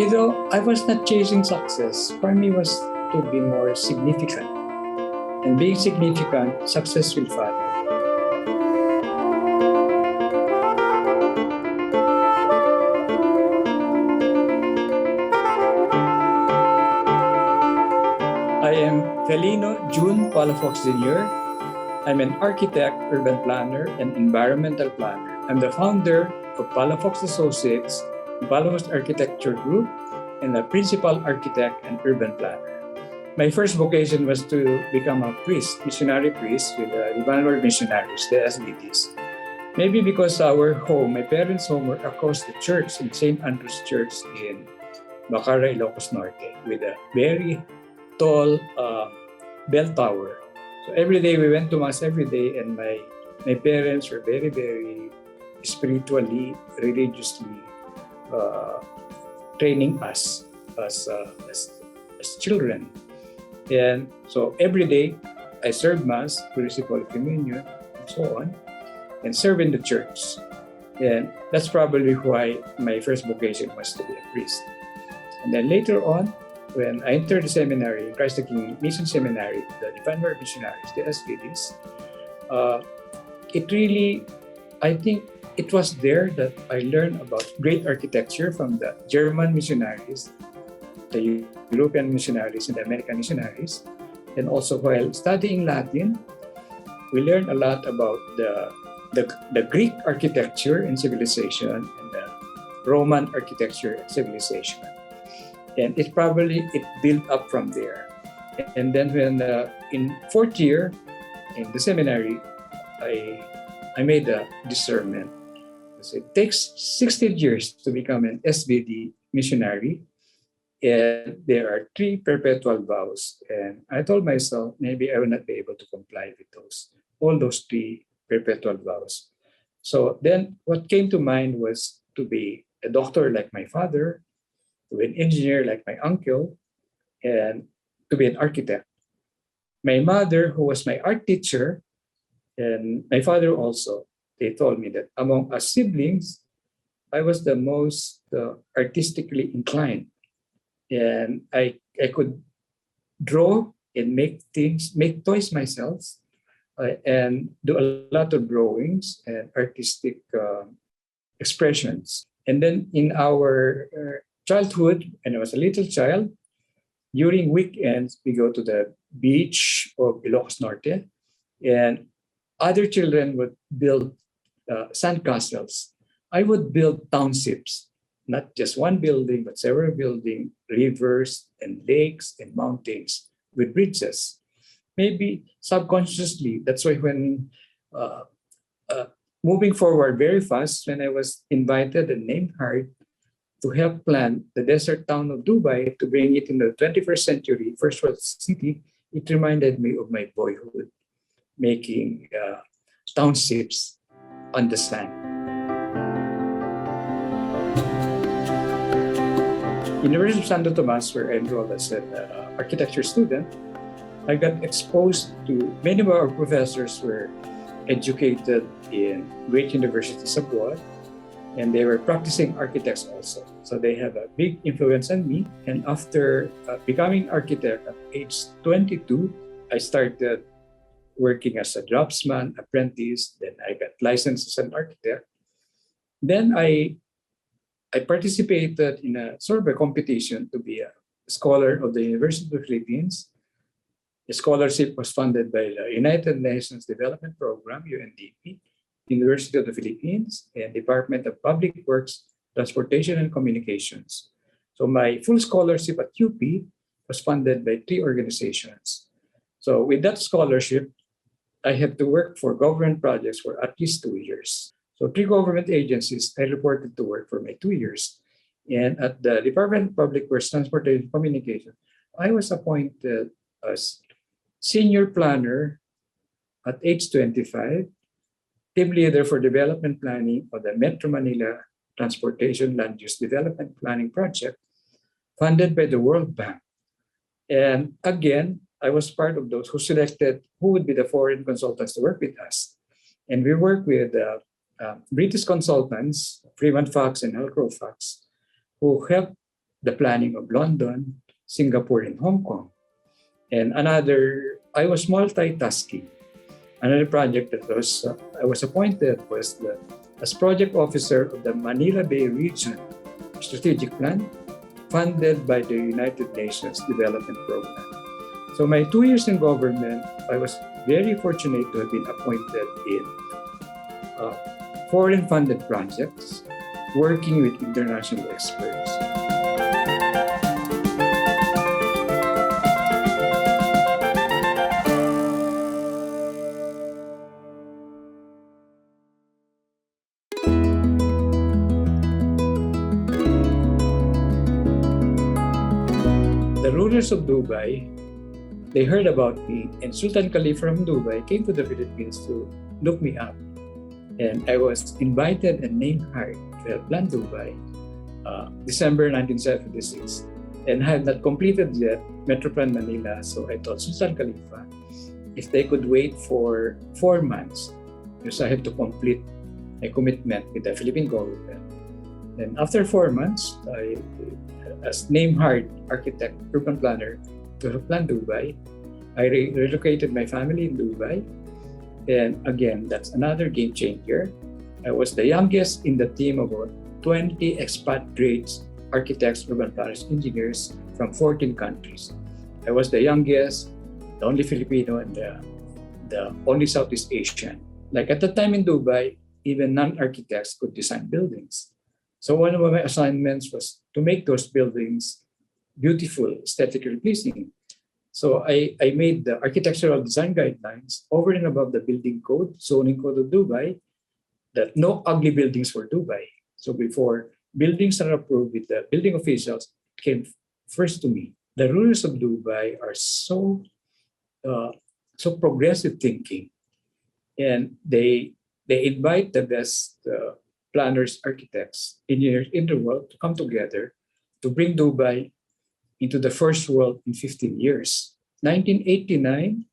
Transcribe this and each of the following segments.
I was not chasing success. For me, was to be more significant. And being significant, success will follow. I am Felino Jun Palafox Jr. I'm an architect, urban planner, and environmental planner. I'm the founder of Palafox Associates, Palafox Architecture Group, and a principal architect and urban planner. My first vocation was to become a priest, missionary priest with the Divine Missionaries, the SBTs. Maybe because our home, my parents' home, were across the church in St. Andrew's Church in Bacara, Ilocos Norte, with a very tall bell tower. So every day we went to mass every day, and my parents were very, very spiritually, religiously training us as children. And so every day I served mass, we receive Holy Communion, and so on, and serve in the church. And that's probably why my first vocation was to be a priest. And then later on, when I entered the seminary, Christ the King Mission Seminary, the Divine Word Missionaries, the SVDs, it really, I think it was there that I learned about great architecture from the German missionaries, the European missionaries, and the American missionaries. And also while studying Latin, we learned a lot about the Greek architecture and civilization and the Roman architecture and civilization. And it built up from there. And then when in fourth year in the seminary, I made a discernment. It takes 16 years to become an SVD missionary, and there are 3 perpetual vows. And I told myself, maybe I will not be able to comply with all those 3 perpetual vows. So then what came to mind was to be a doctor like my father, to be an engineer like my uncle, and to be an architect. My mother, who was my art teacher, and my father also, they told me that among us siblings, I was the most artistically inclined. And I could draw and make toys myself, and do a lot of drawings and artistic expressions. And then in our childhood, when I was a little child, during weekends, we go to the beach of Ilocos Norte, and other children would build sandcastles. I would build townships, not just one building, but several buildings, rivers and lakes and mountains with bridges. Maybe subconsciously, that's why when moving forward very fast, when I was invited and named hired to help plan the desert town of Dubai to bring it in the 21st century, first world city, it reminded me of my boyhood, making townships on the sand. University of Santo Tomas, where I enrolled as an architecture student, I got exposed to many of our professors were educated in great universities abroad, and they were practicing architects also. So they have a big influence on me. And after becoming architect at age 22, I started working as a draftsman, apprentice. Then I got licensed as an architect. Then I participated in a sort of a competition to be a scholar of the University of the Philippines. The scholarship was funded by the United Nations Development Program, UNDP, University of the Philippines, and Department of Public Works, Transportation and Communications. So my full scholarship at UP was funded by 3 organizations. So with that scholarship, I had to work for government projects for at least 2 years. So 3 government agencies I reported to work for my 2 years. And at the Department of Public Works, Transportation and Communication, I was appointed as senior planner at age 25, team leader for development planning of the Metro Manila Transportation Land Use Development Planning Project, funded by the World Bank. And again, I was part of those who selected who would be the foreign consultants to work with us. And we worked with British consultants, Freeman Fox and Halcrow Fox, who helped the planning of London, Singapore, and Hong Kong. And I was multitasking. Another project that I was appointed was as project officer of the Manila Bay Region Strategic Plan, funded by the United Nations Development Program. So my 2 years in government, I was very fortunate to have been appointed in foreign-funded projects, working with international experts. The rulers of Dubai, they heard about me, and Sultan Khalifa from Dubai came to the Philippines to look me up. And I was invited and named hired to help plan Dubai, December 1976. And I had not completed yet Metroplan Manila, so I told Sultan Khalifa if they could wait for 4 months, because I had to complete my commitment with the Philippine government. And after 4 months, I, as named hired architect, urban planner to help plan Dubai, I relocated my family in Dubai. And again, that's another game changer. I was the youngest in the team of about 20 expat grades, architects, urban planners, engineers from 14 countries. I was the youngest, the only Filipino, and the only Southeast Asian. Like at the time in Dubai, even non-architects could design buildings. So one of my assignments was to make those buildings beautiful, aesthetically pleasing. So I made the architectural design guidelines over and above the building code, zoning code of Dubai, that no ugly buildings for Dubai. So before buildings are approved with the building officials, it came first to me. The rulers of Dubai are so progressive thinking, and they invite the best planners, architects, engineers in the world to come together to bring Dubai into the first world in 15 years. 1989,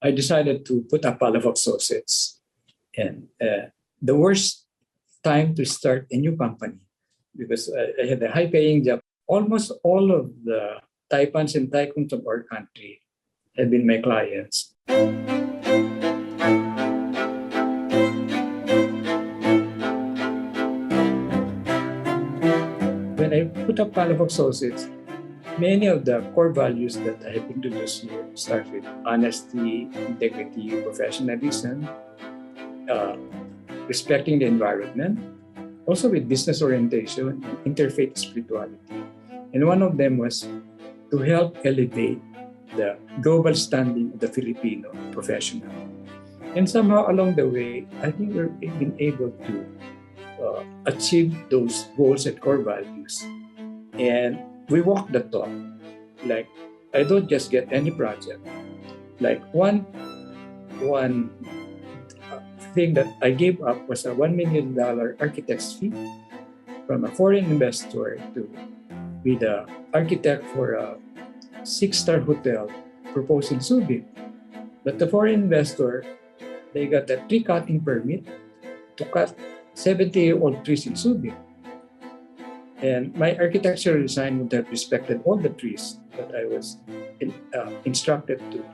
I decided to put up Palafox Associates. And the worst time to start a new company, because I had a high-paying job. Almost all of the taipans and tycoons of our country have been my clients. When I put up Palafox Associates, many of the core values that I have introduced here start with honesty, integrity, professionalism, respecting the environment, also with business orientation and interfaith spirituality. And one of them was to help elevate the global standing of the Filipino professional. And somehow along the way, I think we've been able to achieve those goals and core values. And we walk the talk. Like, I don't just get any project. Like one thing that I gave up was a $1 million architect's fee from a foreign investor to be the architect for a 6-star hotel proposed in Subic. But the foreign investor, they got a tree cutting permit to cut 70-year-old trees in Subic. And my architectural design would have respected all the trees, but I was instructed to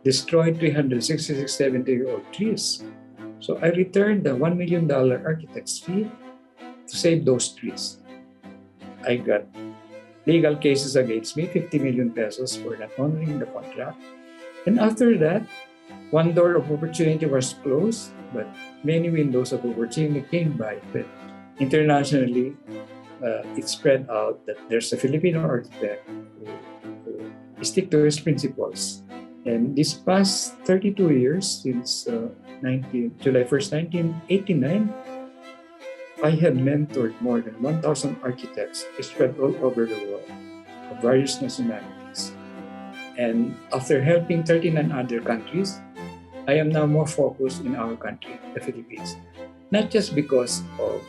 destroy 366 70-year-old trees. So I returned the $1 million architect's fee to save those trees. I got legal cases against me, 50 million pesos for not honoring the contract. And after that, one door of opportunity was closed, but many windows of opportunity came by. But internationally, it spread out that there's a Filipino architect who stick to his principles. And this past 32 years, since July 1st, 1989, I have mentored more than 1,000 architects spread all over the world of various nationalities. And after helping 39 other countries, I am now more focused in our country, the Philippines. Not just because of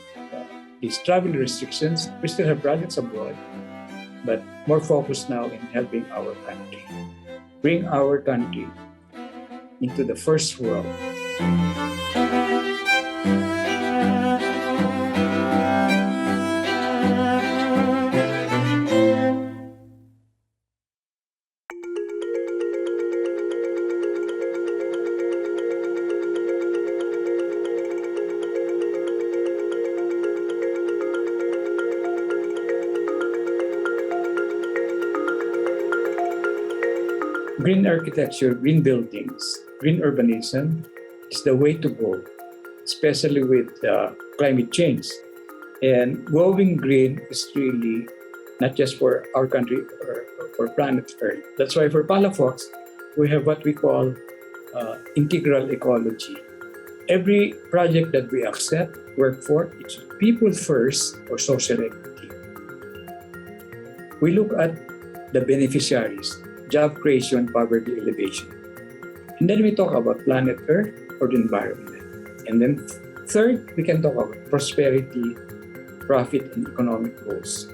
these travel restrictions, we still have projects abroad, but more focused now in helping our country, bring our country into the first world. Green architecture, green buildings, green urbanism is the way to go, especially with climate change. And going green is really not just for our country or for planet Earth. That's why for Palafox, we have what we call integral ecology. Every project that we accept, work for, it's people first or social equity. We look at the beneficiaries, job creation, poverty elevation. And then we talk about planet Earth or the environment. And then third, we can talk about prosperity, profit, and economic goals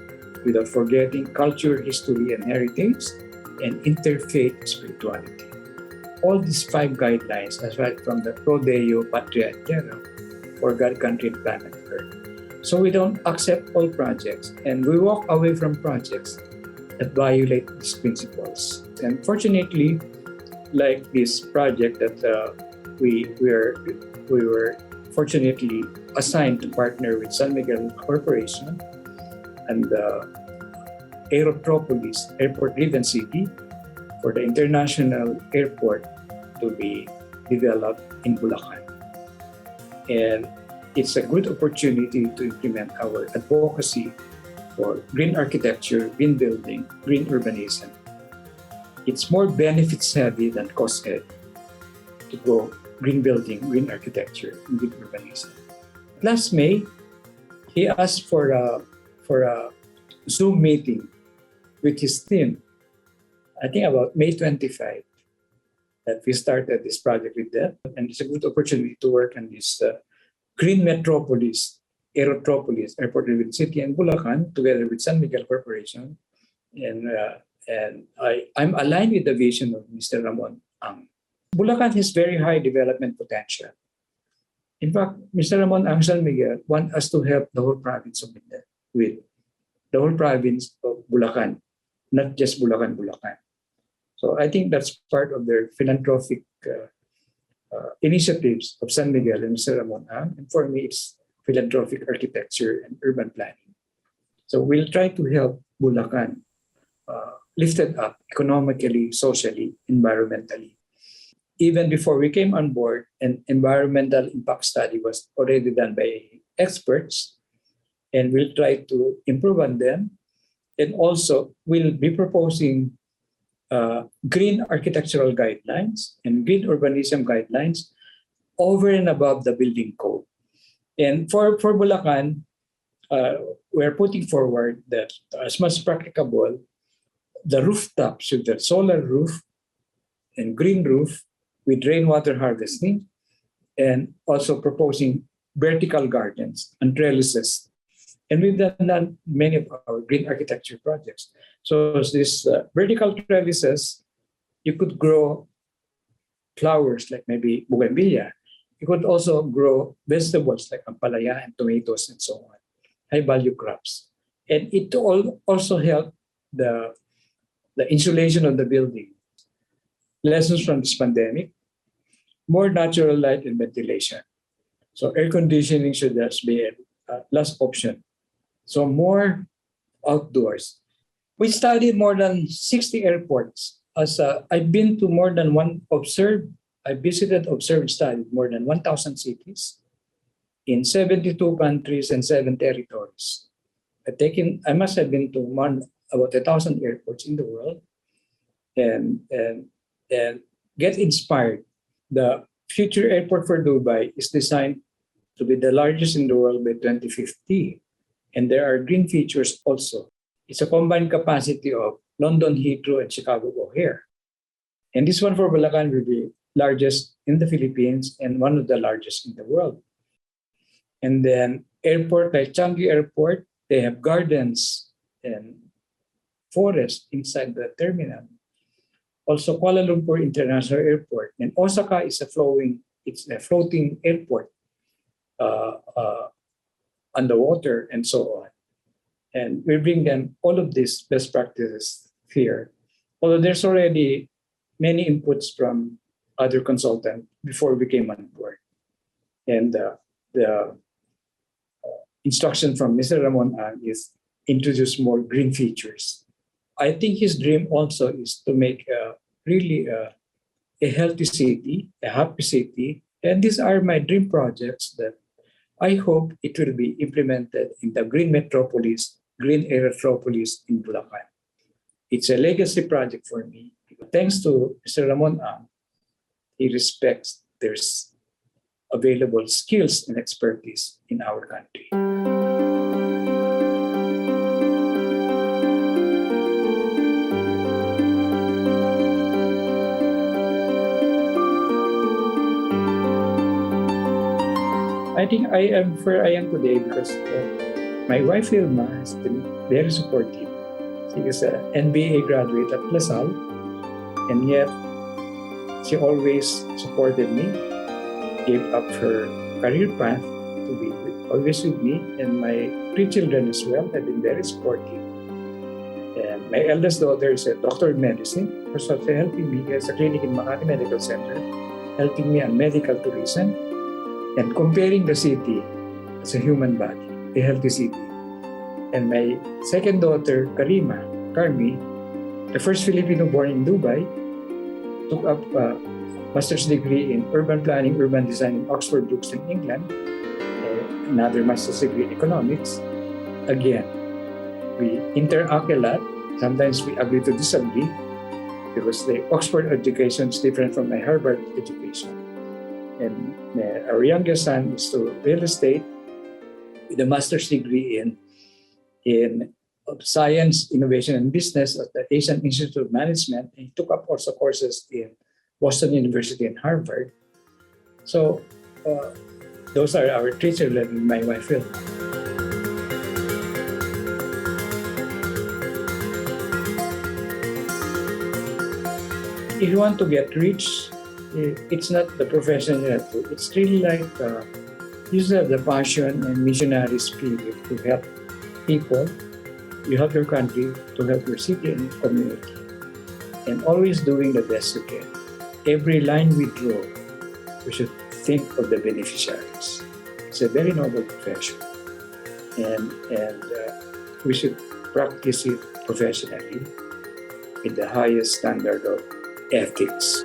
without forgetting culture, history, and heritage, and interfaith spirituality. All these five guidelines, aside from the Pro Deo, Patria, et cetera, for God, country, and planet Earth. So we don't accept all projects, and we walk away from projects that violate these principles. And fortunately, like this project that we were fortunately assigned to partner with San Miguel Corporation and Aerotropolis Airport-Driven City for the international airport to be developed in Bulacan. And it's a good opportunity to implement our advocacy for green architecture, green building, green urbanism. It's more benefits heavy than cost heavy to go green building, green architecture, and green urbanism. Last May, he asked for a Zoom meeting with his team. I think about May 25 that we started this project with them. And it's a good opportunity to work on this green metropolis, Aerotropolis, Airport-Driven City, and Bulacan, together with San Miguel Corporation. And I'm aligned with the vision of Mr. Ramon Ang. Bulacan has very high development potential. In fact, Mr. Ramon Ang San Miguel wants us to help the whole province of Mindanao with the whole province of Bulacan, not just Bulacan. So I think that's part of their philanthropic initiatives of San Miguel and Mr. Ramon Ang. And for me, it's philanthropic architecture and urban planning. So we'll try to help Bulacan lifted up economically, socially, environmentally. Even before we came on board, an environmental impact study was already done by experts, and we'll try to improve on them. And also, we'll be proposing green architectural guidelines and green urbanism guidelines over and above the building code. And for Bulacan, we're putting forward that as much as practicable, the rooftop should have solar roof and green roof with rainwater harvesting, and also proposing vertical gardens and trellises. And we've done many of our green architecture projects. So this vertical trellises, you could grow flowers like maybe bougainvillea. You could also grow vegetables like ampalaya and tomatoes and so on, high value crops. And it also help the insulation of the building. Lessons from this pandemic, more natural light and ventilation. So air conditioning should just be a last option. So more outdoors. We studied more than 60 airports. I've been to more than I visited, observed, studied more than 1,000 cities in 72 countries and 7 territories. I must have been to about 1,000 airports in the world and get inspired. The future airport for Dubai is designed to be the largest in the world by 2050. And there are green features also. It's a combined capacity of London Heathrow and Chicago O'Hare. And this one for Bulacan will be largest in the Philippines and one of the largest in the world. And then airport like Changi Airport, they have gardens and forests inside the terminal. Also, Kuala Lumpur International Airport, and Osaka is a floating airport on the water and so on. And we bring them all of these best practices here. Although there's already many inputs from other consultants before we came on board. And the instruction from Mr. Ramon Ang is introduce more green features. I think his dream also is to make really a healthy city, a happy city. And these are my dream projects that I hope it will be implemented in the Green Metropolis, Green Erythropolis in Bulacan. It's a legacy project for me. Thanks to Mr. Ramon Ang, he respects there's available skills and expertise in our country. I think I am where I am today because my wife Wilma has been very supportive. She is an MBA graduate at LaSalle, and yet she always supported me, gave up her career path to be always with me, and my three children as well have been very supportive. And my eldest daughter is a doctor in medicine, also helping me as a clinic in Makati Medical Center, helping me on medical tourism, and comparing the city as a human body, a healthy city. And my second daughter, Carmi, the first Filipino born in Dubai, took up a master's degree in urban planning, urban design in Oxford Brookes in England, another master's degree in economics. Again, we interact a lot. Sometimes we agree to disagree because the Oxford education is different from my Harvard education. And our youngest son is to real estate with a master's degree in science, innovation, and business at the Asian Institute of Management. And he took up also courses in Boston University and Harvard. So those are our three children in my wife Phil. If you want to get rich, it's not the profession you have to. It's really like you have the passion and missionary spirit to help people, you help your country, to help your city and community, and always doing the best you can. Every line we draw, we should think of the beneficiaries. It's a very noble profession, and we should practice it professionally with the highest standard of ethics.